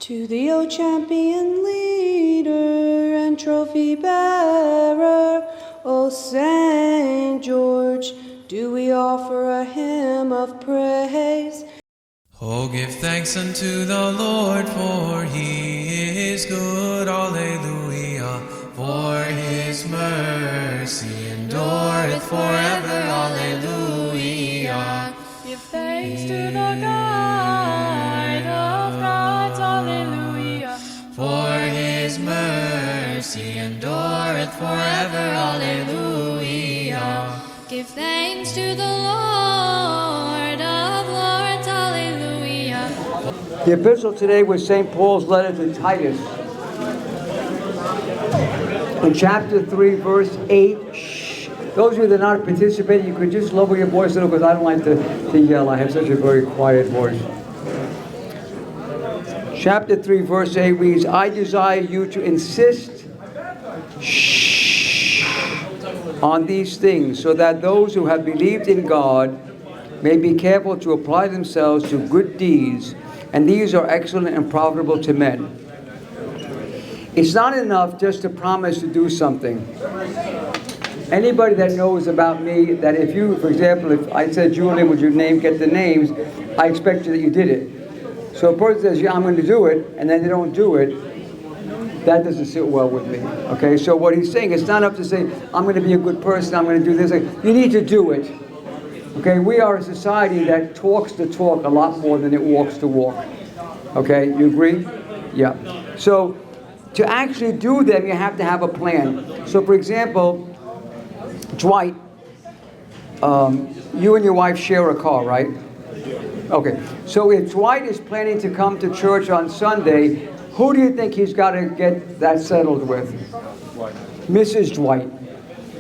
To thee, O champion leader and trophy bearer, O Saint George, do we offer a hymn of praise. Oh, give thanks unto the Lord, for he is good, alleluia. For his mercy endureth forever, alleluia. Give thanks to the God of gods, alleluia. For his mercy endureth forever, alleluia. Give thanks to the Lord of lords, alleluia. The epistle today was St. Paul's letter to Titus. In chapter 3, verse 8, those of you that are not participating, you could just lower your voice a little because I don't like to yell. I have such a very quiet voice. Chapter 3, verse 8 reads, I desire you to insist on these things, so that those who have believed in God may be careful to apply themselves to good deeds, and these are excellent and profitable to men. It's not enough just to promise to do something. Anybody that knows about me, that if you, for example, if I said, Julian, would your name get the names, I expect you that you did it. So a person says, yeah, I'm going to do it, and then they don't do it, that doesn't sit well with me. Okay, so what he's saying, it's not enough to say, I'm going to be a good person, I'm going to do this. You need to do it. Okay, we are a society that talks the talk a lot more than it walks the walk. Okay, you agree? Yeah. So to actually do them, you have to have a plan. So for example, Dwight, you and your wife share a car, right? Okay, so if Dwight is planning to come to church on Sunday, who do you think he's got to get that settled with? Mrs. Dwight.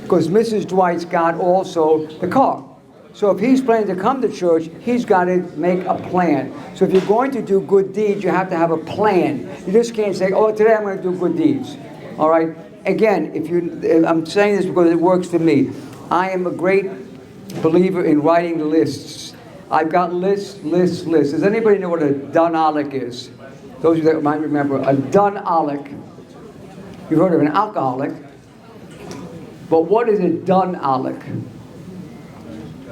Because Mrs. Dwight's got also the car. So if he's planning to come to church, he's got to make a plan. So if you're going to do good deeds, you have to have a plan. You just can't say, oh, today I'm going to do good deeds. All right? Again, I'm saying this because it works for me. I am a great believer in writing lists. I've got lists. Does anybody know what a dunolic is? Those of you that might remember, a dunolic. You've heard of an alcoholic. But what is a dunolic?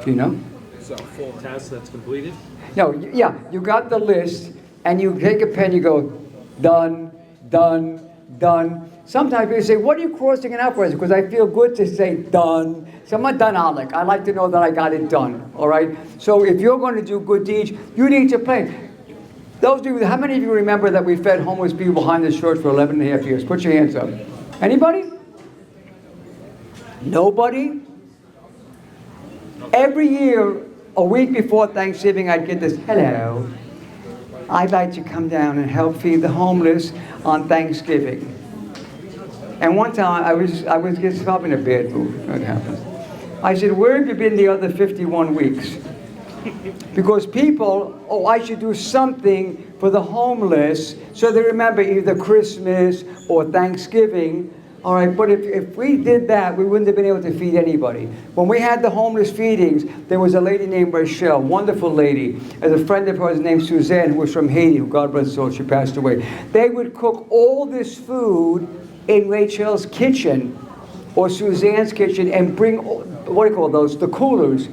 Do you know? It's a full task that's completed? No, yeah, you got the list, and you take a pen, you go, done, done, done. Sometimes people say, what are you crossing it out for? Because I feel good to say done. So I'm a dunolic. I like to know that I got it done, all right? So if you're going to do good deeds, you need to plan. Those of you, how many of you remember that we fed homeless people behind this church for 11 and a half years? Put your hands up. Anybody? Nobody? Every year, a week before Thanksgiving, I'd get this, hello, I'd like to come down and help feed the homeless on Thanksgiving. And one time, I was just probably in a bad mood. That happened. I said, where have you been the other 51 weeks? Because people, I should do something for the homeless so they remember either Christmas or Thanksgiving. All right, but if we did that, we wouldn't have been able to feed anybody. When we had the homeless feedings, there was a lady named Rachel, wonderful lady. As a friend of hers named Suzanne, who was from Haiti, who God bless her soul, she passed away. They would cook all this food in Rachel's kitchen or Suzanne's kitchen and bring, what do you call those, the coolers.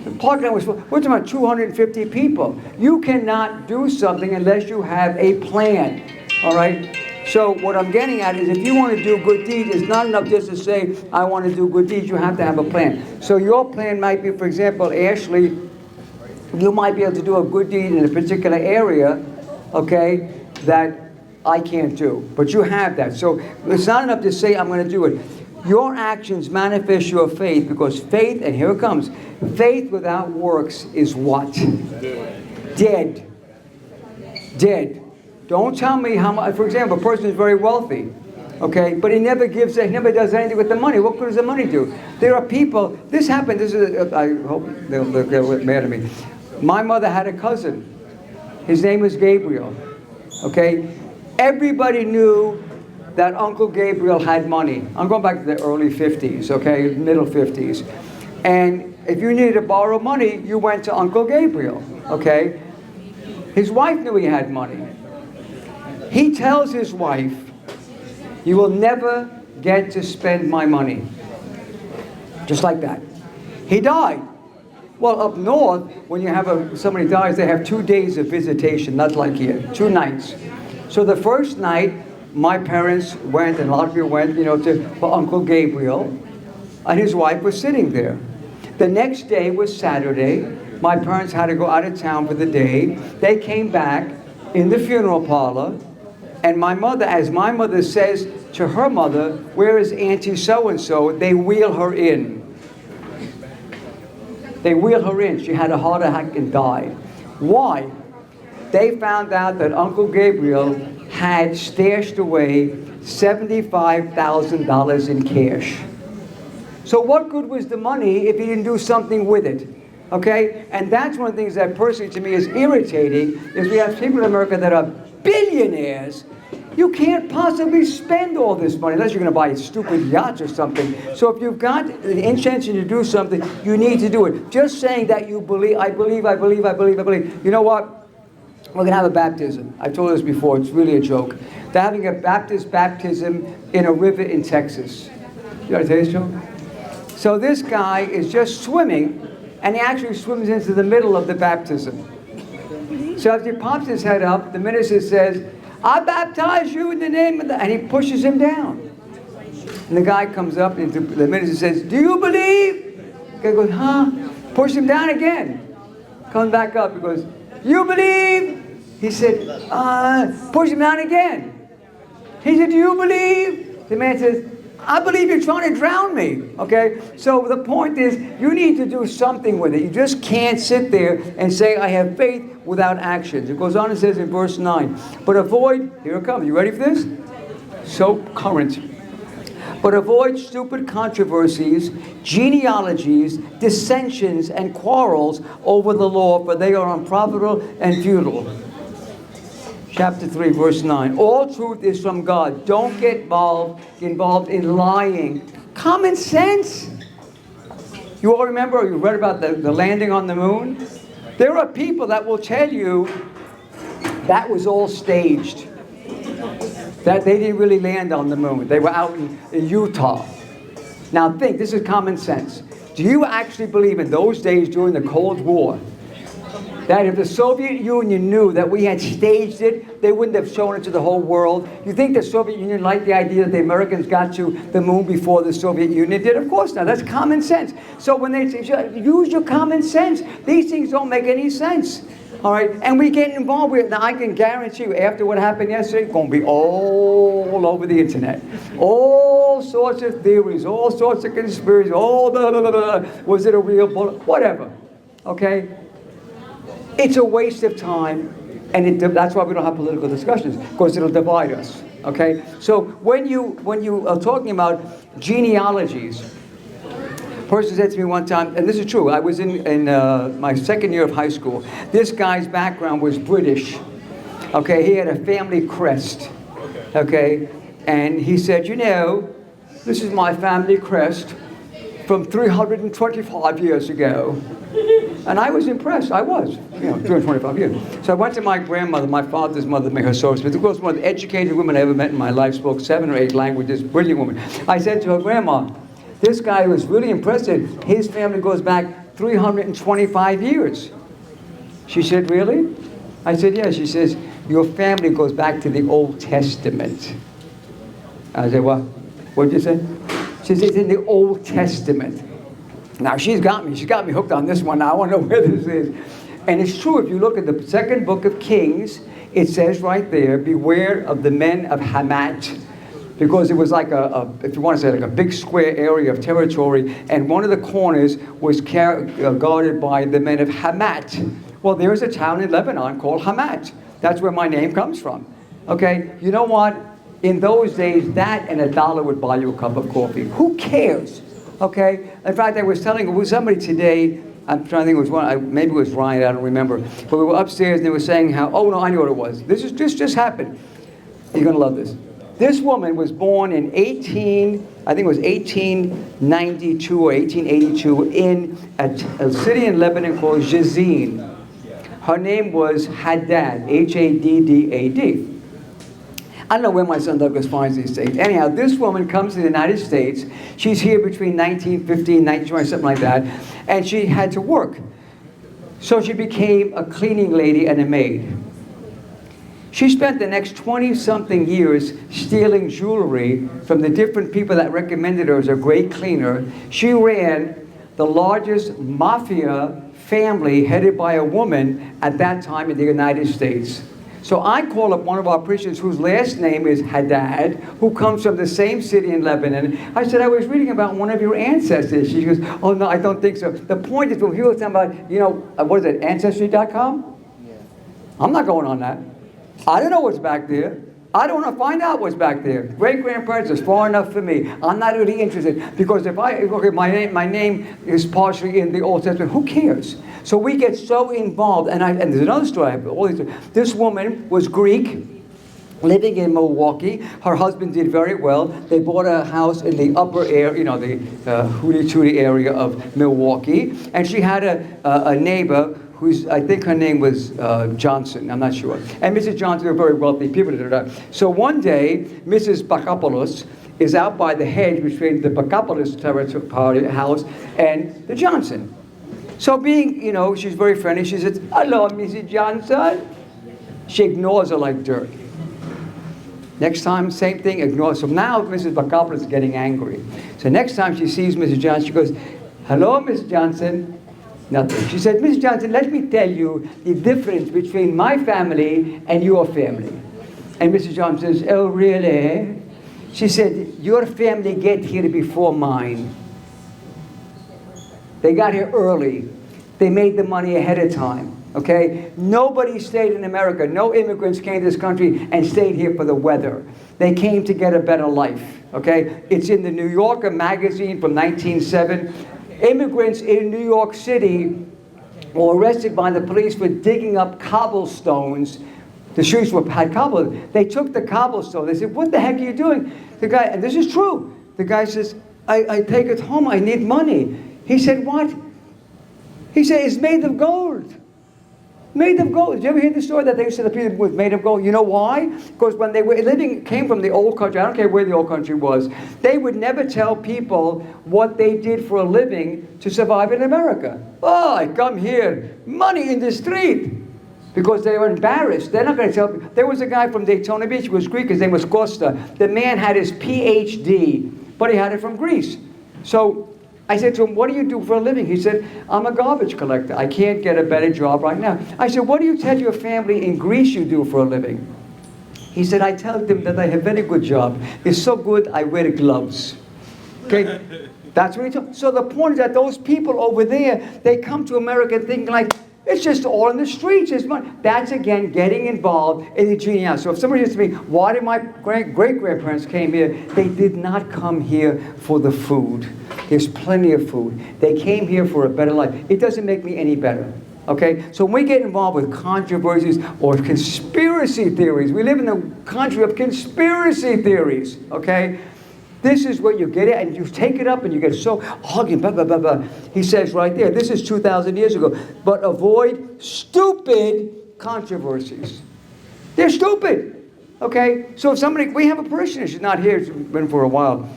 The parking lot was full. We're talking about 250 people. You cannot do something unless you have a plan, all right? So what I'm getting at is if you want to do good deeds, it's not enough just to say, I want to do good deeds. You have to have a plan. So your plan might be, for example, Ashley, you might be able to do a good deed in a particular area, okay, that I can't do. But you have that. So it's not enough to say, I'm going to do it. Your actions manifest your faith, because faith, and here it comes, faith without works is what? Dead. Dead. Don't tell me how much, for example, a person is very wealthy, okay, but he never does anything with the money. What good does the money do? There are people, this happened, I hope they'll get mad at me. My mother had a cousin. His name was Gabriel, okay? Everybody knew that Uncle Gabriel had money. I'm going back to the early 50s, okay, middle 50s. And if you needed to borrow money, you went to Uncle Gabriel, okay? His wife knew he had money. He tells his wife, you will never get to spend my money. Just like that. He died. Well, up north, when you have somebody dies, they have 2 days of visitation. Not like here, 2 nights. So the first night, my parents went, and a lot of people went, for Uncle Gabriel, and his wife was sitting there. The next day was Saturday. My parents had to go out of town for the day. They came back in the funeral parlor, and my mother, as my mother says to her mother, where is Auntie so-and-so? They wheel her in. They wheeled her in. She had a heart attack and died. Why? They found out that Uncle Gabriel had stashed away $75,000 in cash. So what good was the money if he didn't do something with it? Okay? And that's one of the things that personally to me is irritating, is we have people in America that are billionaires. You can't possibly spend all this money unless you're going to buy stupid yachts or something. So if you've got the intention to do something, you need to do it. Just saying that you believe, I believe. You know what? We're going to have a baptism. I've told this before. It's really a joke. They're having a Baptist baptism in a river in Texas. You know what I tell you this joke? So this guy is just swimming, and he actually swims into the middle of the baptism. So as he pops his head up, the minister says, I baptize you in the name of the... And he pushes him down. And the guy comes up, and the minister says, do you believe? The guy goes, huh? Push him down again. Comes back up. He goes, you believe? He said, push him down again. He said, do you believe? The man says, I believe you're trying to drown me. Okay? So the point is, you need to do something with it. You just can't sit there and say, I have faith without actions. It goes on and says in verse 9, but avoid, here it comes. You ready for this? So current. But avoid stupid controversies, genealogies, dissensions, and quarrels over the law, for they are unprofitable and futile. Chapter 3, verse 9. All truth is from God. Don't get involved in lying. Common sense. You all remember, or you read about the landing on the moon? There are people that will tell you that was all staged. That they didn't really land on the moon. They were out in Utah. Now think, this is common sense. Do you actually believe in those days during the Cold War that if the Soviet Union knew that we had staged it, they wouldn't have shown it to the whole world? You think the Soviet Union liked the idea that the Americans got to the moon before the Soviet Union did? Of course not. That's common sense. So when they say, use your common sense, these things don't make any sense. All right, and we get involved with it. Now, I can guarantee you, after what happened yesterday, it's going to be all over the internet. All sorts of theories, all sorts of conspiracies, was it a real bullet? Whatever, okay? It's a waste of time, and that's why we don't have political discussions, because it'll divide us, okay? So when you are talking about genealogies, a person said to me one time, and this is true, I was in my second year of high school. This guy's background was British. Okay, he had a family crest. Okay, and he said, this is my family crest from 325 years ago. And I was impressed. I was, 325 years. So I went to my grandmother, my father's mother, may her soul be. Of course, one of the educated women I ever met in my life, spoke 7 or 8 languages, brilliant woman. I said to her, Grandma, this guy was really impressive. His family goes back 325 years. She said, really? I said, yeah. She says, your family goes back to the Old Testament. I said, what? What did you say? She said, it's in the Old Testament. Now, she's got me hooked on this one. Now I want to know where this is. And it's true, if you look at the second book of Kings, it says right there, beware of the men of Hamatie. Because it was like if you want to say, like a big square area of territory, and one of the corners was guarded by the men of Hamatie. Well, there's a town in Lebanon called Hamatie. That's where my name comes from. Okay, you know what? In those days, that and $1 would buy you a cup of coffee. Who cares? Okay? In fact, I was telling somebody today, I'm trying to think, it was one, maybe it was Ryan, I don't remember. But we were upstairs and they were saying how, oh no, I know what it was. This just happened. You're going to love this. This woman was born in 1892 or 1882 in a city in Lebanon called Jazin. Her name was Haddad, Haddad. I don't know where my son Douglas finds these things. Anyhow, this woman comes to the United States. She's here between 1915, 1920, something like that. And she had to work. So she became a cleaning lady and a maid. She spent the next 20-something years stealing jewelry from the different people that recommended her as a great cleaner. She ran the largest mafia family headed by a woman at that time in the United States. So I call up one of our preachers whose last name is Haddad, who comes from the same city in Lebanon. I said, I was reading about one of your ancestors. She goes, oh no, I don't think so. The point is when people talk about, you know, what is it, Ancestry.com? Yeah. I'm not going on that. I don't know what's back there. I don't want to find out what's back there. Great-grandparents is far enough for me. I'm not really interested because if my name is partially in the Old Testament, who cares? So we get so involved, and there's another story. This woman was Greek, living in Milwaukee. Her husband did very well. They bought a house in the upper area, you know, the hooty-tooty area of Milwaukee, and she had a neighbor who's, I think her name was Johnson, I'm not sure. And Mrs. Johnson were very wealthy people. So one day, Mrs. Bakopoulos is out by the hedge between the Bakopoulos territory house and the Johnson. So being, you know, she's very friendly, she says, hello, Mrs. Johnson. She ignores her like dirt. Next time, same thing, ignore. So now Mrs. Bakopoulos is getting angry. So next time she sees Mrs. Johnson, she goes, hello, Miss Johnson. Nothing. She said, Mrs. Johnson, let me tell you the difference between my family and your family. And Mrs. Johnson says, oh, really? She said, your family get here before mine. They got here early. They made the money ahead of time. Okay? Nobody stayed in America. No immigrants came to this country and stayed here for the weather. They came to get a better life. Okay? It's in the New Yorker magazine from 1907. Immigrants in New York City were arrested by the police for digging up cobblestones. The streets had cobble. They took the cobblestone. They said, what the heck are you doing? The guy, and this is true. The guy says, I take it home. I need money. He said, what? He said, it's made of gold. Made of gold. Did you ever hear the story that they said the people was made of gold? You know why? Because when they were living, came from the old country, I don't care where the old country was, they would never tell people what they did for a living to survive in America. Oh, I come here, money in the street. Because they were embarrassed. They're not going to tell people. There was a guy from Daytona Beach who was Greek, his name was Costa. The man had his PhD, but he had it from Greece. So I said to him, what do you do for a living? He said, I'm a garbage collector. I can't get a better job right now. I said, what do you tell your family in Greece you do for a living? He said, I tell them that I have a very good job. It's so good, I wear gloves. Okay? That's what he told. So the point is that those people over there, they come to America thinking like, it's just all in the streets. It's money. That's, again, getting involved in the genealogy. So if somebody says to me, why did my great-grandparents came here? They did not come here for the food. There's plenty of food. They came here for a better life. It doesn't make me any better. Okay? So when we get involved with controversies or conspiracy theories, we live in a country of conspiracy theories. Okay? This is where you get it, and you take it up, and you get so hugging, blah, blah, blah, blah. He says right there, this is 2,000 years ago, but avoid stupid controversies. They're stupid, okay? So if somebody, we have a parishioner, she's not here, she's been for a while.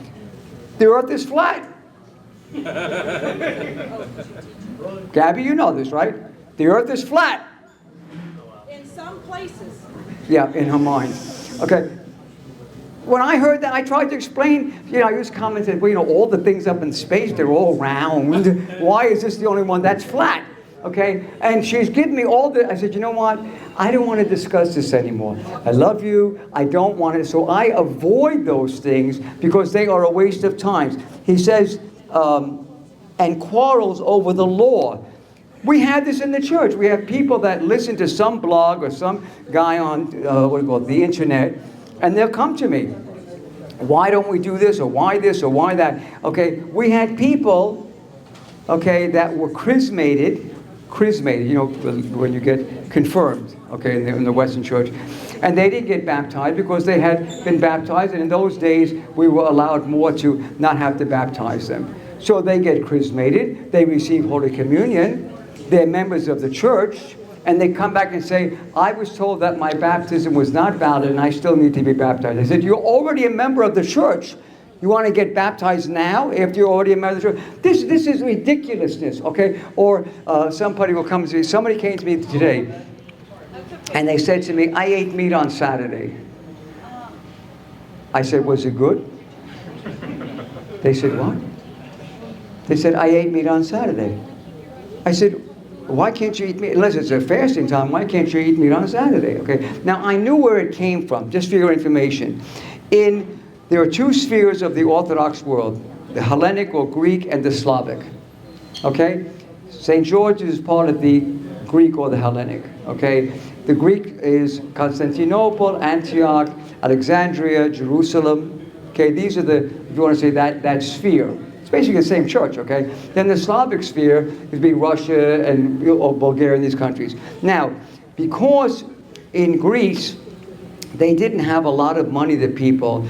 The earth is flat. Gabby, you know this, right? The earth is flat. In some places. Yeah, in her mind. Okay. When I heard that, I tried to explain, I used comments that, well, all the things up in space, they're all round. Why is this the only one that's flat? Okay? And she's giving me all the, I said, you know what? I don't want to discuss this anymore. I love you. I don't want it. So I avoid those things because they are a waste of time. He says, and quarrels over the law. We have this in the church. We have people that listen to some blog or some guy on, the internet, and they'll come to me. Why don't we do this, or why this, or why that? Okay, we had people, okay, that were chrismated, when you get confirmed, okay, in the Western Church. And they didn't get baptized because they had been baptized, and in those days, we were allowed more to not have to baptize them. So they get chrismated, they receive Holy Communion, they're members of the church, and they come back and say, I was told that my baptism was not valid and I still need to be baptized. I said, you're already a member of the church. You want to get baptized now after you're already a member of the church? This is ridiculousness, okay? Or somebody will come to me. Somebody came to me today, and they said to me, I ate meat on Saturday. I said, was it good? They said, what? They said, I ate meat on Saturday. I said, why can't you eat meat? Unless it's a fasting time, why can't you eat meat on Saturday? Okay. Now, I knew where it came from, just for your information. There are two spheres of the Orthodox world, the Hellenic or Greek and the Slavic. Okay? St. George is part of the Greek or the Hellenic. Okay? The Greek is Constantinople, Antioch, Alexandria, Jerusalem. Okay? These are the, if you want to say that sphere. It's basically the same church, okay? Then the Slavic sphere would be Russia and or Bulgaria and these countries. Now, because in Greece, they didn't have a lot of money, the people.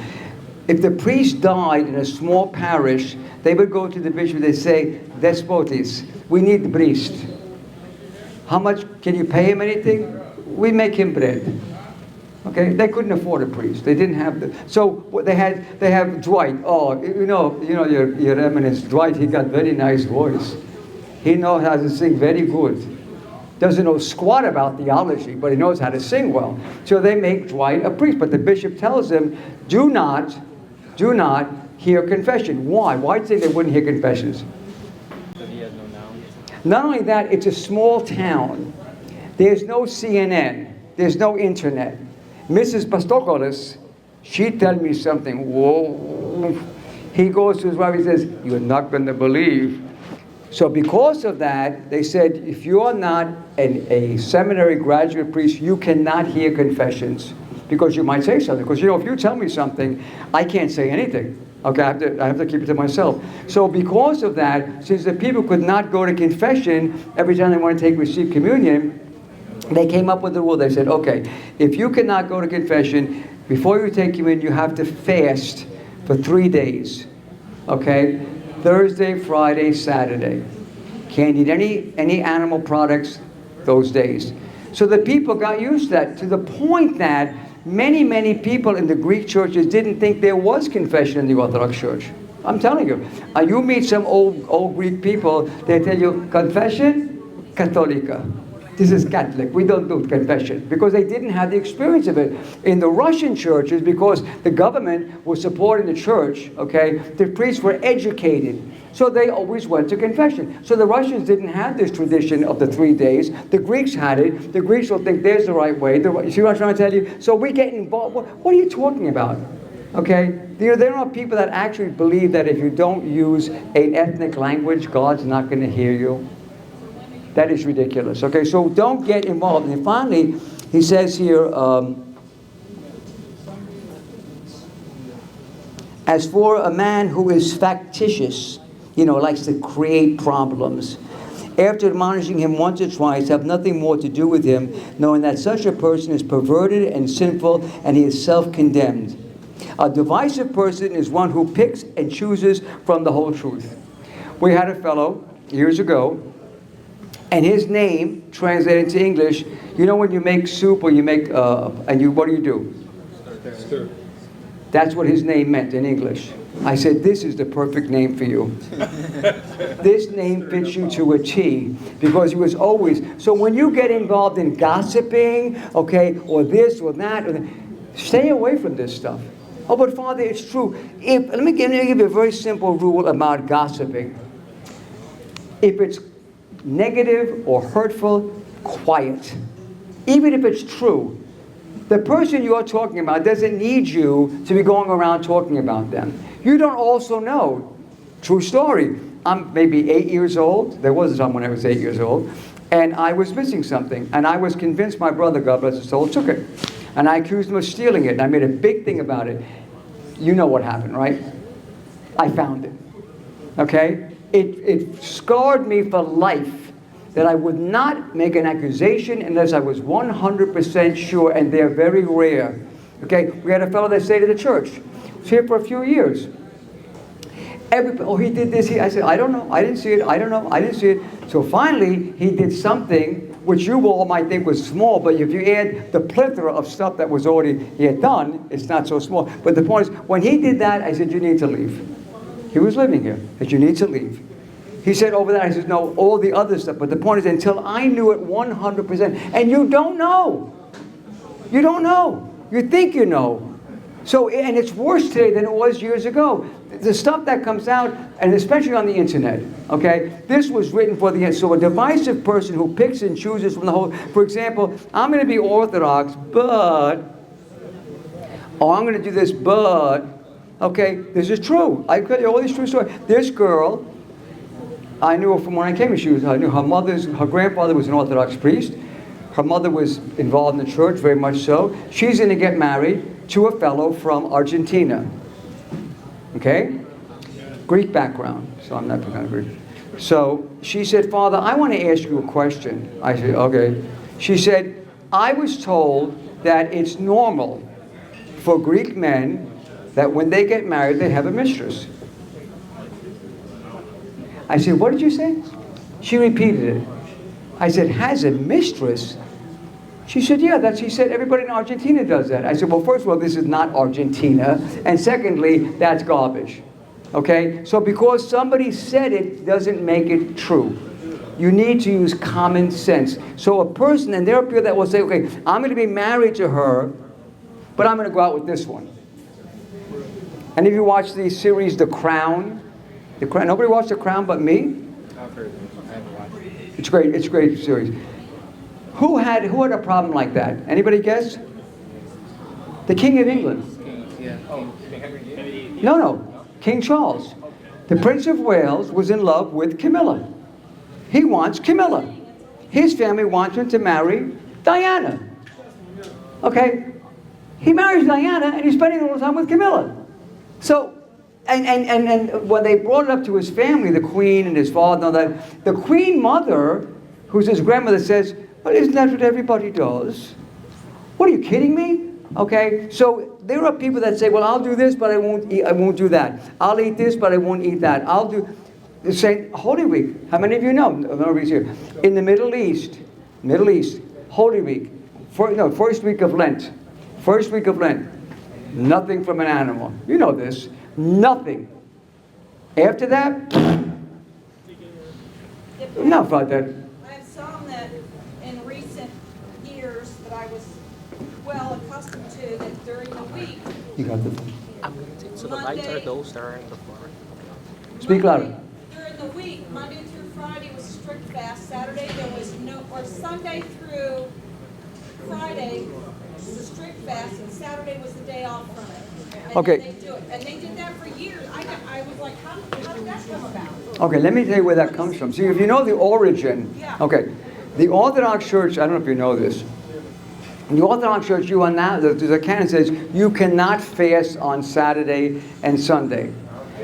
If the priest died in a small parish, they would go to the bishop, they'd say, Despotis, we need the priest. How much, can you pay him anything? We make him bread. Okay, they couldn't afford a priest. They didn't have the, so they have Dwight. Oh, you know, your eminence, Dwight, he got very nice voice. He knows how to sing very good. Doesn't know squat about theology, but he knows how to sing well. So they make Dwight a priest, but the bishop tells him, do not hear confession. Why? Why did they wouldn't hear confessions? Because he has no nouns. Not only that, it's a small town. There's no CNN. There's no internet. Mrs. Pastokoulis, she'd tell me something. Whoa. He goes to his wife, he says, you're not going to believe. So because of that, they said, if you're not a seminary graduate priest, you cannot hear confessions. Because you might say something. Because, if you tell me something, I can't say anything. Okay, I have to keep it to myself. So because of that, since the people could not go to confession every time they want to receive communion, they came up with the rule. They said, okay, if you cannot go to confession, before you take communion, you have to fast for 3 days. Okay? Thursday, Friday, Saturday. Can't eat any animal products those days. So the people got used to that, to the point that many people in the Greek churches didn't think there was confession in the Orthodox Church. I'm telling you. You meet some old Greek people, they tell you, confession, Catholica. This is Catholic. We don't do confession. Because they didn't have the experience of it. In the Russian churches, because the government was supporting the church, okay, the priests were educated. So they always went to confession. So the Russians didn't have this tradition of the 3 days. The Greeks had it. The Greeks will think there's the right way. You see what I'm trying to tell you? So we get involved. What are you talking about? Okay? There are people that actually believe that if you don't use an ethnic language, God's not going to hear you. That is ridiculous. Okay, so don't get involved. And finally, he says here, as for a man who is factitious, likes to create problems, after admonishing him once or twice, have nothing more to do with him, knowing that such a person is perverted and sinful, and he is self-condemned. A divisive person is one who picks and chooses from the whole truth. We had a fellow years ago, and his name, translated into English, when you make soup or you make, what do? Stir. That's what his name meant in English. I said, this is the perfect name for you. This name fits you to a T, because he was always, so when you get involved in gossiping, okay, or this or that, stay away from this stuff. Oh, but Father, it's true. Let me give you a very simple rule about gossiping. If it's negative or hurtful, quiet. Even if it's true. The person you are talking about doesn't need you to be going around talking about them. You don't also know. True story. I'm maybe 8 years old. There was a time when I was 8 years old. And I was missing something. And I was convinced my brother, God bless his soul, took it. And I accused him of stealing it. And I made a big thing about it. You know what happened, right? I found it. Okay? It scarred me for life that I would not make an accusation unless I was 100% sure, and they're very rare. Okay, we had a fellow that stayed at the church. He was here for a few years. He did this. I said, I don't know. I didn't see it. I don't know. I didn't see it. So finally, he did something which you all might think was small, but if you add the plethora of stuff that was already he had done, it's not so small. But the point is, when he did that, I said, you need to leave. He was living here. I said, you need to leave. He said over that, I said, no, all the other stuff. But the point is, until I knew it 100%, and you don't know. You don't know. You think you know. So, and it's worse today than it was years ago. The stuff that comes out, and especially on the internet, okay? This was written for the end. So a divisive person who picks and chooses from the whole, for example, I'm going to be Orthodox, but, oh, I'm going to do this, but, okay, this is true. I tell you all these true stories. This girl, I knew her from when I came here. I knew her grandfather was an Orthodox priest. Her mother was involved in the church, very much so. She's going to get married to a fellow from Argentina. Okay? Greek background, so I'm not going to Greek. So she said, Father, I want to ask you a question. I said, okay. She said, I was told that it's normal for Greek men that when they get married, they have a mistress. I said, what did you say? She repeated it. I said, has a mistress? She said, yeah, she said, everybody in Argentina does that. I said, well, first of all, this is not Argentina. And secondly, that's garbage. Okay? So because somebody said it doesn't make it true. You need to use common sense. So a person, and there are people that will say, okay, I'm going to be married to her, but I'm going to go out with this one. And if you watch the series The Crown, nobody watched The Crown but me? I've heard it. I haven't watched it. It's great. It's a great series. Who had a problem like that? Anybody guess? The King of England. Yeah. Oh, Henry. No. King Charles. The Prince of Wales was in love with Camilla. He wants Camilla. His family wants him to marry Diana. Okay? He marries Diana and he's spending all the time with Camilla. So, and when they brought it up to his family, the Queen and his father and all that, the Queen Mother, who's his grandmother, says, well, isn't that what everybody does? What, are you kidding me? Okay, so there are people that say, well, I'll do this, but I won't do that. I'll eat this, but I won't eat that. I'll do, say, Holy Week. How many of you know? Nobody's here. In the Middle East, Holy Week, first week of Lent. First week of Lent. Nothing from an animal. You know this. Nothing. After that, enough about that. I have some that in recent years that I was well accustomed to that during the week. You got the. So the lights are those that are in the floor. Speak louder. During the week, Monday through Friday was strict fast. Saturday there was no, or Sunday through Friday was a strict fast, and Saturday was the day off from it. And Okay. They do it, and they did that for years. I was like, how did that come about? Okay, let me tell you where that comes from. See, if you know the origin, Yeah. okay, the Orthodox Church, I don't know if you know this, in the Orthodox Church, you are now, the canon says, you cannot fast on Saturday and Sunday.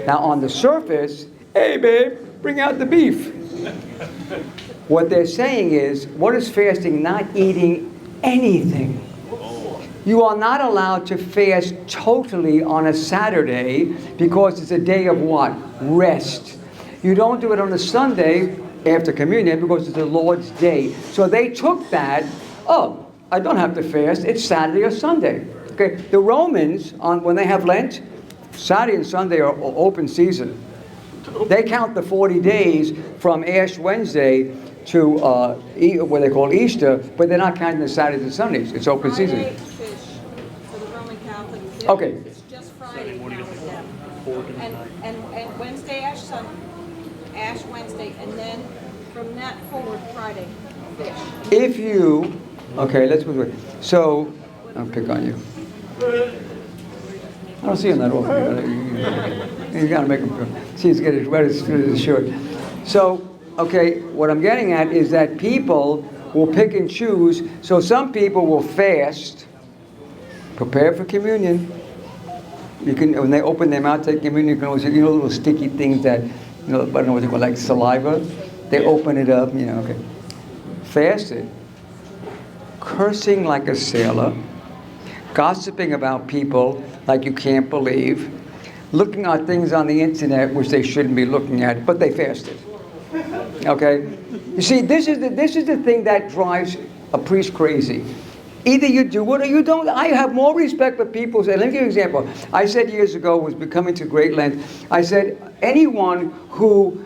Now, on the surface, hey, babe, bring out the beef. What they're saying is, what is fasting? Not eating anything. You are not allowed to fast totally on a Saturday because it's a day of what? Rest. You don't do it on a Sunday after communion because it's the Lord's day. So they took that, oh, I don't have to fast, it's Saturday or Sunday. Okay, the Romans, when they have Lent, Saturday and Sunday are open season. They count the 40 days from Ash Wednesday to what they call Easter, but they're not counting the Saturdays and Sundays. It's open season. Friday fish for the Roman Catholics. Okay. It's just Friday now with them. And Wednesday Ash Wednesday, and then from that forward Friday fish. If you, okay, let's move it. So, I'll pick on you. I don't see him that often. You gotta make him, see, he's getting wet as his shirt. So, okay, what I'm getting at is that people will pick and choose. So some people will fast, prepare for communion. You can, when they open their mouth, take communion, you can always, little sticky things that, I don't know what they call, like saliva. They open it up, okay. Fasted, cursing like a sailor, gossiping about people like you can't believe, looking at things on the internet which they shouldn't be looking at, but they fasted. Okay? You see, this is the thing that drives a priest crazy. Either you do it or you don't. I have more respect for people. Let me give you an example. I said years ago, was becoming to great length, I said, anyone who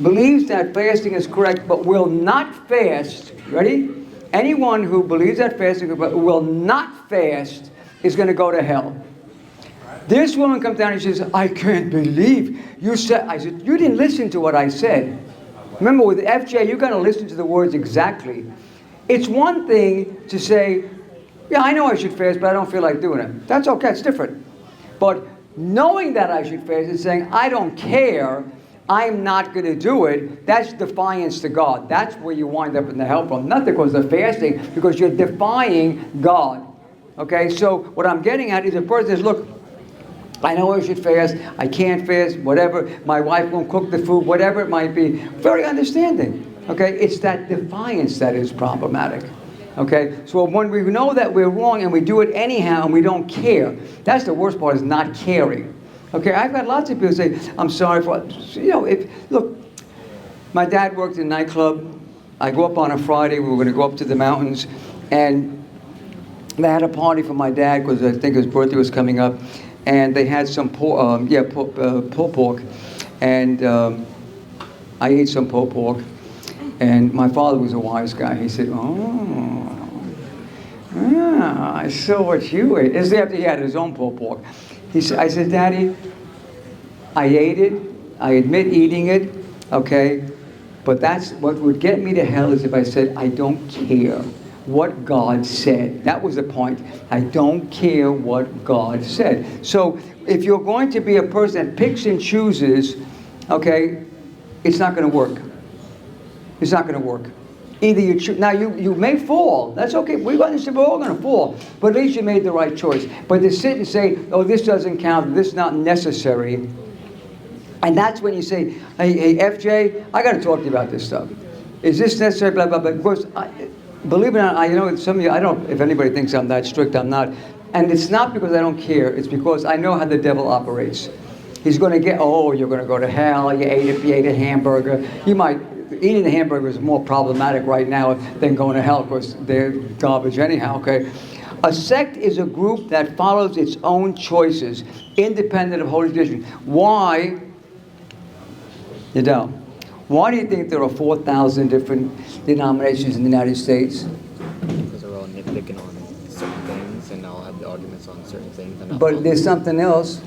believes that fasting is correct but will not fast, ready? Anyone who believes that fasting but will not fast is going to go to hell. This woman comes down and she says, I can't believe you said, I said, you didn't listen to what I said. Remember with FJ, you got to listen to the words exactly. It's one thing to say, yeah, I know I should fast, but I don't feel like doing it. That's okay, it's different. But knowing that I should fast and saying, I don't care, I'm not going to do it, that's defiance to God. That's where you wind up in the hell from. Not because of fasting, because you're defying God. Okay, so what I'm getting at is a person says, look, I know I should fast, I can't fast, whatever, my wife won't cook the food, whatever it might be. Very understanding. Okay, it's that defiance that is problematic. Okay, so when we know that we're wrong and we do it anyhow and we don't care, that's the worst part, is not caring. Okay, I've got lots of people say, I'm sorry for, look, my dad worked in a nightclub. I go up on a Friday, we were going to go up to the mountains, and they had a party for my dad because I think his birthday was coming up, and they had some pulled pork, and I ate some pulled pork. And my father was a wise guy. He said, I saw what you ate. This is after he had his own pulled pork. I said, Daddy, I ate it. I admit eating it, okay? But that's what would get me to hell is if I said, I don't care what God said. That was the point. I don't care what God said. So if you're going to be a person that picks and chooses, okay, it's not going to work. It's not going to work. Either you choose. Now you may fall. That's okay. We're all going to fall. But at least you made the right choice. But to sit and say, oh, this doesn't count, this is not necessary. And that's when you say, hey FJ, I got to talk to you about this stuff. Is this necessary? Blah, blah, blah. Of course, believe it or not, some of you, I don't know if anybody thinks I'm that strict, I'm not. And it's not because I don't care. It's because I know how the devil operates. He's going to get, oh, you're going to go to hell. You ate a hamburger. Eating a hamburger is more problematic right now than going to hell because they're garbage anyhow, okay? A sect is a group that follows its own choices, independent of holy tradition. Why? You don't. Why do you think there are 4,000 different denominations in the United States? Because they're all nitpicking on certain things and all have the arguments on certain things. But there's something else.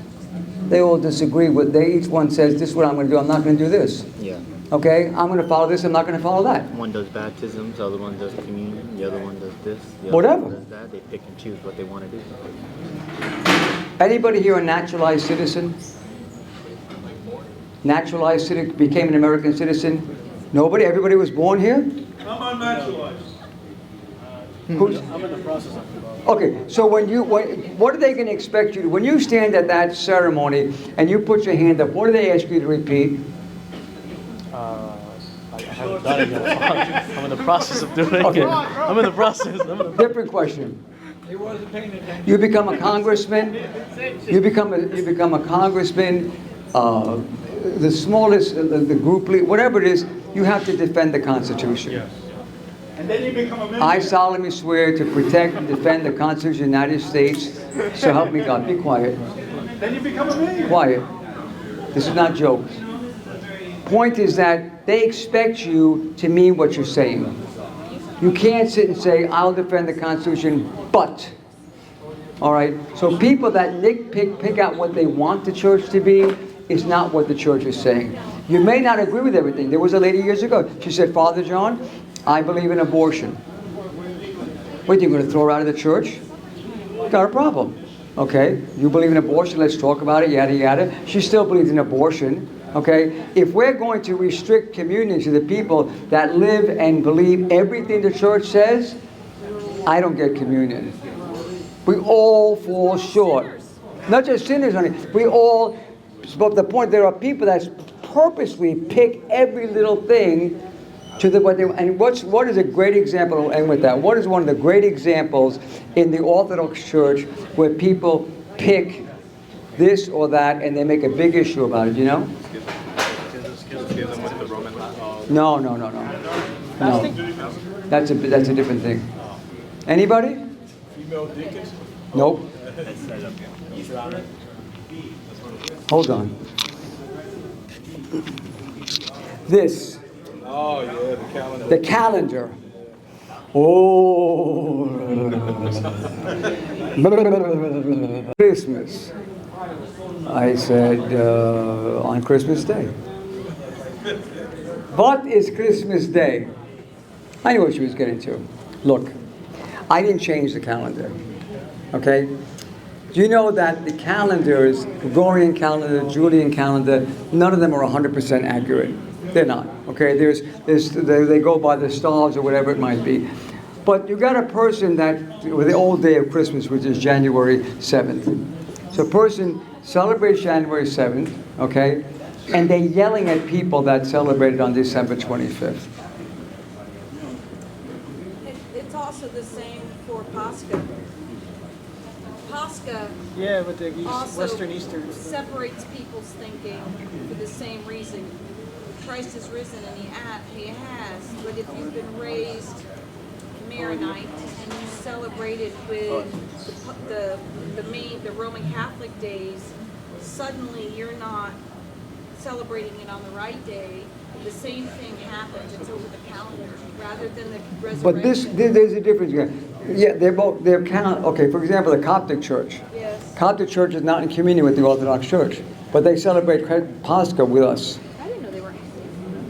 They all disagree with, each one says, this is what I'm going to do, I'm not going to do this. Yeah. Okay, I'm going to follow this, I'm not going to follow that. One does baptisms, the other one does communion, the other one does this, the other Whatever. one does that. They pick and choose what they want to do. Anybody here a naturalized citizen? Naturalized citizen, became an American citizen? Nobody? Everybody was born here? I'm unnaturalized. I'm in the process of it. Okay, so what are they going to expect you to, when you stand at that ceremony and you put your hand up, what do they ask you to repeat? I haven't done it yet. I'm in the process of doing it. Okay. I'm in the process. Different question. He wasn't paying attention. You become a congressman. You become a congressman. The smallest, the group leader, whatever it is, you have to defend the Constitution. Yes. And then you become a member. I solemnly swear to protect and defend the Constitution of the United States. So help me God. Be quiet. Then you become a millionaire. Quiet. This is not jokes. Point is that they expect you to mean what you're saying. You can't sit and say, I'll defend the Constitution, but. All right? So people that pick out what they want the church to be is not what the church is saying. You may not agree with everything. There was a lady years ago. She said, Father John, I believe in abortion. What, are you going to throw her out of the church? Got a problem. Okay, you believe in abortion, let's talk about it, yada, yada. She still believes in abortion. Okay, if we're going to restrict communion to the people that live and believe everything the church says, I don't get communion. We all fall short. Not just sinners, honey. We all, but the point, there are people that purposely pick every little thing to what they, and what is a great example, I'll end with that. What is one of the great examples in the Orthodox Church where people pick this or that and they make a big issue about it, you know? Schism with the Roman No. Fasting? No. That's a different thing. Anybody? Female deacons? Nope. Hold on. This. Oh, yeah, the calendar. The calendar. Oh. Christmas. I said, on Christmas Day. What is Christmas Day? I knew what she was getting to. Look, I didn't change the calendar. Okay? Do you know that the calendars, Gregorian calendar, Julian calendar, none of them are 100% accurate. They're not. Okay? They go by the stars or whatever it might be. But you got a person that, with the old day of Christmas, which is January 7th. So a person celebrates January 7th, okay? And they're yelling at people that celebrated on December 25th. It's also the same for Pascha. Pascha Yeah, but the also Western Easter. separates people's thinking for the same reason. Christ is risen, and he has. But if you've been raised Maronite and you celebrated with the Roman Catholic days, suddenly you're not celebrating it on the right day. The same thing happens. It's over the calendar rather than the resurrection. But there's a difference here. Yeah, okay, for example, the Coptic Church. Yes. Coptic Church is not in communion with the Orthodox Church, but they celebrate Pascha with us. I didn't know they were.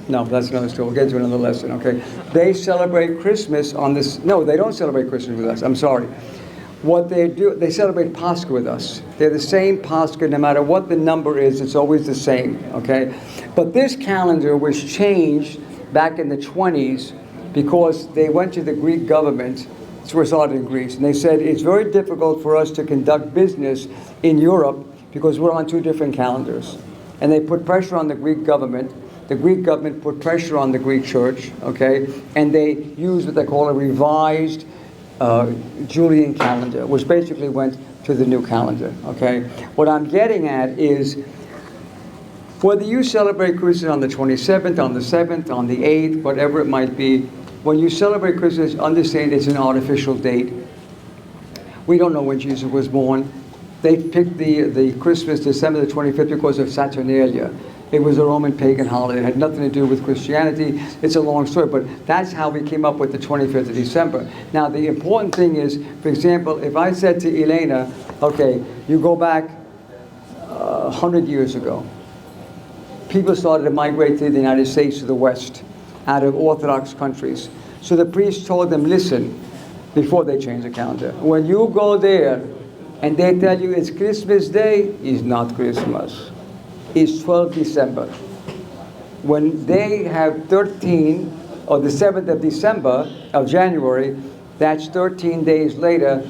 No, that's another story. We'll get to another lesson, okay? They celebrate Christmas on this. No, they don't celebrate Christmas with us. I'm sorry. What they do, they celebrate Pascha with us. They're the same Pascha, no matter what the number is, it's always the same, okay? But this calendar was changed back in the 20s because they went to the Greek government. It's where it started in Greece. And they said, it's very difficult for us to conduct business in Europe because we're on two different calendars. And they put pressure on the Greek government. The Greek government put pressure on the Greek church, okay? And they used what they call a revised Julian calendar, which basically went to the new calendar, okay? What I'm getting at is, whether you celebrate Christmas on the 27th, on the 7th, on the 8th, whatever it might be, when you celebrate Christmas, understand it's an artificial date. We don't know when Jesus was born. They picked the Christmas, December the 25th, because of Saturnalia. It was a Roman pagan holiday. It had nothing to do with Christianity. It's a long story, but that's how we came up with the 25th of December. Now, the important thing is, for example, if I said to Elena, okay, you go back 100 years ago, people started to migrate to the United States, to the West, out of Orthodox countries. So the priest told them, listen, before they changed the calendar, when you go there and they tell you it's Christmas Day, it's not Christmas. It's 12 December. When they have 13, or the 7th of December, of January, that's 13 days later,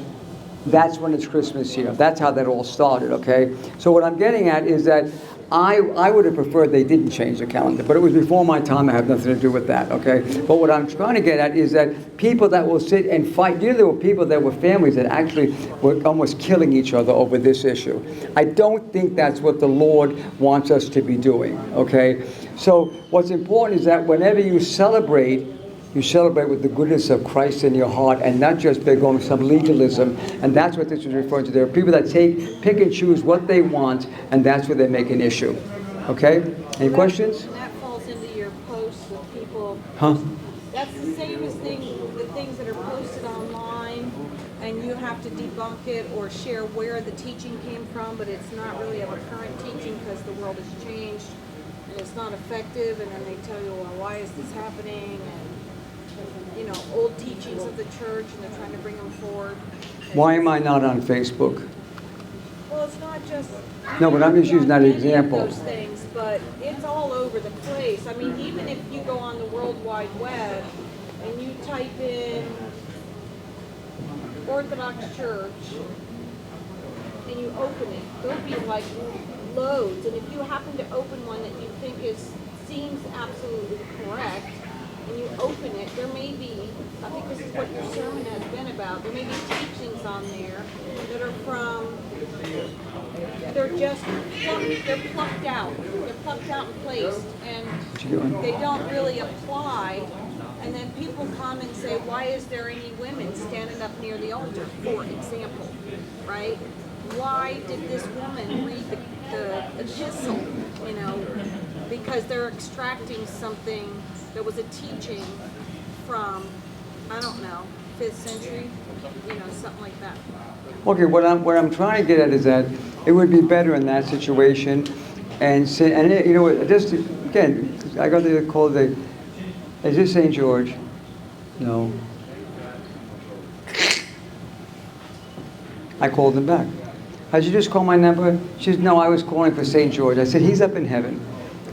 that's when it's Christmas here. That's how that all started, okay? So what I'm getting at is that I would have preferred they didn't change the calendar, but it was before my time. I have nothing to do with that, okay? But what I'm trying to get at is that people that will sit and fight, there were people that were families that actually were almost killing each other over this issue. I don't think that's what the Lord wants us to be doing, okay? So what's important is that whenever you celebrate with the goodness of Christ in your heart, and not just they're going with some legalism. And that's what this is referring to. There are people that pick and choose what they want, and that's where they make an issue. Okay? Any questions? And that falls into your posts with people. Huh? That's the same as the things that are posted online, and you have to debunk it or share where the teaching came from, but it's not really of a current teaching because the world has changed and it's not effective. And then they tell you, well, why is this happening? And old teachings of the church, and they're trying to bring them forward. Why am I not on Facebook? Well, it's not just. No, but I'm just using that example. Those things, but it's all over the place. I mean, even if you go on the World Wide Web and you type in Orthodox Church and you open it, there'll be like loads. And if you happen to open one that you think seems absolutely correct, and you open it, there may be, I think this is what your sermon has been about, there may be teachings on there that are from they're just plucked out. They're plucked out and placed, and they don't really apply. And then people come and say, why is there any women standing up near the altar, for example, right? Why did this woman read the epistle, you know? Because they're extracting something that was a teaching from, I don't know, 5th century, you know, something like that. Okay, what I'm trying to get at is that it would be better in that situation, and you know, just again, I got the call. Is this St. George? No. I called him back. Did you just call my number? She said, no, I was calling for St. George. I said, he's up in heaven.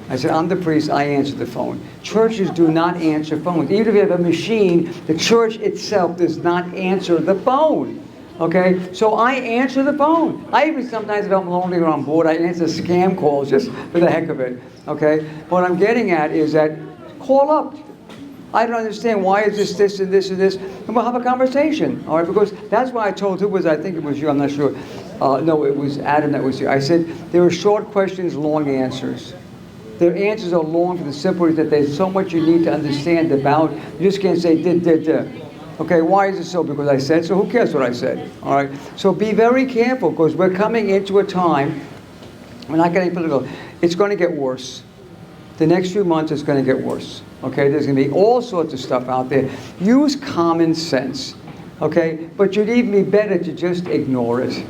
I said, I'm the priest, I answer the phone. Churches do not answer phones. Even if you have a machine, the church itself does not answer the phone. Okay? So I answer the phone. I even sometimes, if I'm lonely or on board, I answer scam calls just for the heck of it. Okay? What I'm getting at is that call up. I don't understand why is this and this and this, and we'll have a conversation. All right? Because that's why I told, I think it was you, I'm not sure. No, it was Adam that was here. I said, there are short questions, long answers. Their answers are long for the simple reason that there's so much you need to understand about. You just can't say, did. Okay, why is it so? Because I said so. Who cares what I said? All right? So be very careful, because we're coming into a time, we're not getting political, it's going to get worse. The next few months, it's going to get worse. Okay, there's going to be all sorts of stuff out there. Use common sense. Okay, but you'd even be better to just ignore it.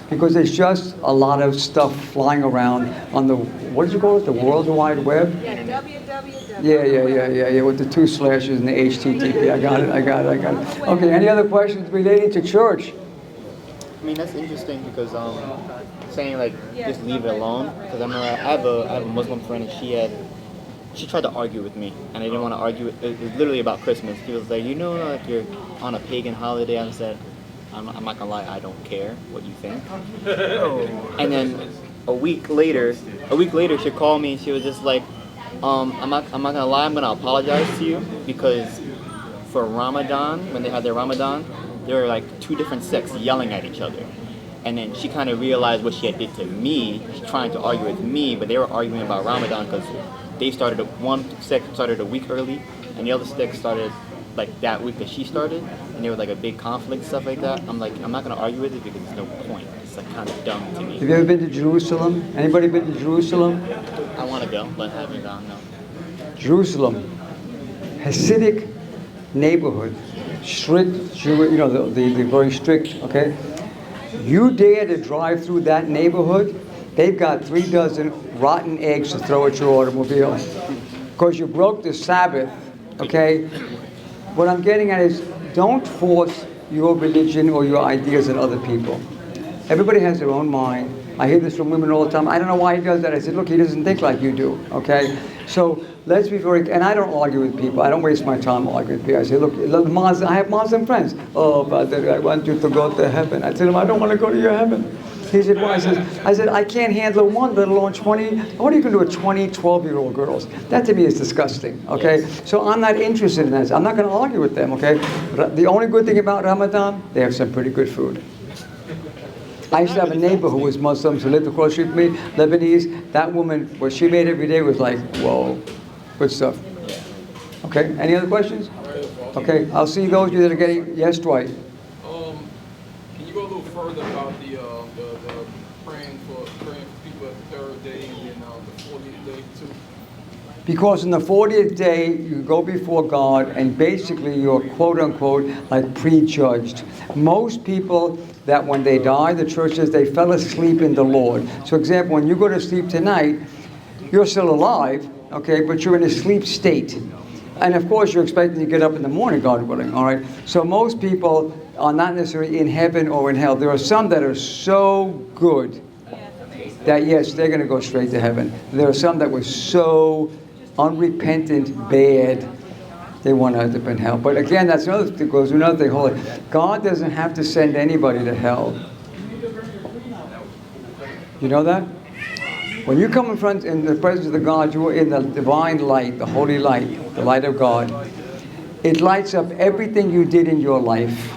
Because there's just a lot of stuff flying around on the, what did you call it, the World Wide Web? Yeah, www. Yeah, with the 2 slashes and the HTTP. I got it. Okay, any other questions relating to church? I mean, that's interesting because saying like just leave it alone. Because I remember I have a Muslim friend, and she tried to argue with me, and I didn't want to argue. It was literally about Christmas. She was like, you know, like you're on a pagan holiday. I said, I'm not gonna lie, I don't care what you think. And then a week later, she called me and she was just like, I'm not gonna lie, I'm gonna apologize to you because for Ramadan, when they had their Ramadan, there were like 2 different sects yelling at each other. And then she kind of realized what she had did to me. She's trying to argue with me, but they were arguing about Ramadan because they started, one sect started a week early, and the other sect started like that week that she started, and there was like a big conflict, stuff like that. I'm like, I'm not gonna argue with it because there's no point. It's like kind of dumb to me. Have you ever been to Jerusalem? Anybody been to Jerusalem? I want to go, but I haven't gone, no. Jerusalem, Hasidic neighborhood, strict, you know, the very strict, okay? You dare to drive through that neighborhood, they've got 3 dozen rotten eggs to throw at your automobile. Because you broke the Sabbath, okay? What I'm getting at is, don't force your religion or your ideas on other people. Everybody has their own mind. I hear this from women all the time. I don't know why he does that. I said, look, he doesn't think like you do, okay? So let's be very, and I don't argue with people. I don't waste my time arguing with people. I say, look, I have Muslim friends. Oh, Father, I want you to go to heaven. I tell him, I don't want to go to your heaven. He said, why? I said, I can't handle one, let alone 20. What are you going to do with 20, 12-year-old girls? That to me is disgusting, okay? So I'm not interested in that. I'm not going to argue with them, okay? The only good thing about Ramadan, they have some pretty good food. I used to have a neighbor who was Muslim, who lived across the street from me, Lebanese. That woman, what she made every day was like, whoa, good stuff. Okay, any other questions? Okay, I'll see those of you that are getting, yes, Dwight. Can you go a little further about the praying for people at the 3rd day and then the 40th day too? Because in the 40th day, you go before God and basically you're quote-unquote like prejudged. Most people that when they die, the church says they fell asleep in the Lord. So example, when you go to sleep tonight, you're still alive, okay, but you're in a sleep state. And of course, you're expecting to get up in the morning, God willing, all right? So most people are not necessarily in heaven or in hell. There are some that are so good that, yes, they're going to go straight to heaven. There are some that were so unrepentant, bad, they want to end up in hell. But again, that's another thing, goes another thing. Hold it. God doesn't have to send anybody to hell. You know that? When you come in the presence of the God, you are in the divine light, the holy light, the light of God. It lights up everything you did in your life.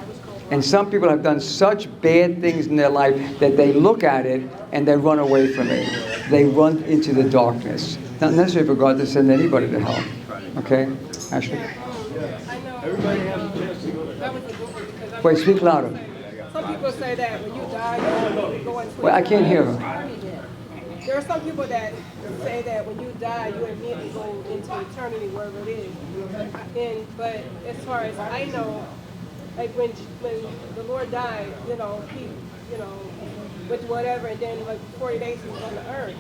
And some people have done such bad things in their life that they look at it and they run away from it. They run into the darkness. Not necessarily for God to send anybody to hell. Okay? Ashley? Everybody has a chance to go to heaven. Wait, speak louder. Some people say that when you die, you go into Wait, I can't hear her. There are some people that say that when you die, you immediately go into eternity, wherever it is. But as far as I know, like when the Lord died, he, with whatever, and then like 40 days he was on the earth.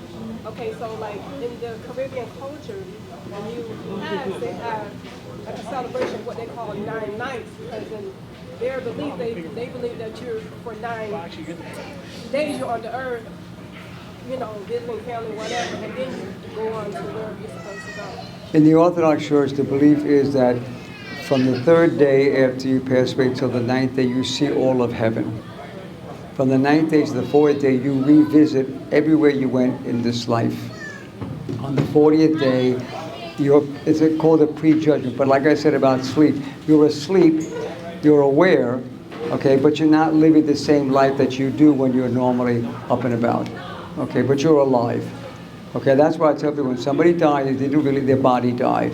Okay, so like in the Caribbean culture, when they have like a celebration of what they call 9 nights, because in their belief, they believe that you're for 9 days you're on the earth, visiting family, whatever, and then you go on to where you're supposed to go. In the Orthodox Church, the belief is that from the 3rd day after you pass away till the 9th day, you see all of heaven. From the 9th day to the 4th day, you revisit everywhere you went in this life. On the 40th day, it's called a prejudgment. But like I said about sleep, you're asleep, you're aware, okay, but you're not living the same life that you do when you're normally up and about. Okay, but you're alive. Okay, that's why I tell people when somebody dies, they do believe their body died.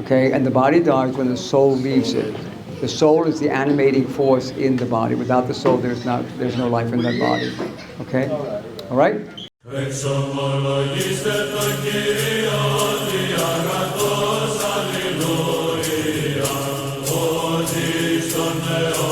Okay, and the body dies when the soul leaves it. The soul is the animating force in the body. Without the soul, there's no life in that body. Okay, all right. Alleluia,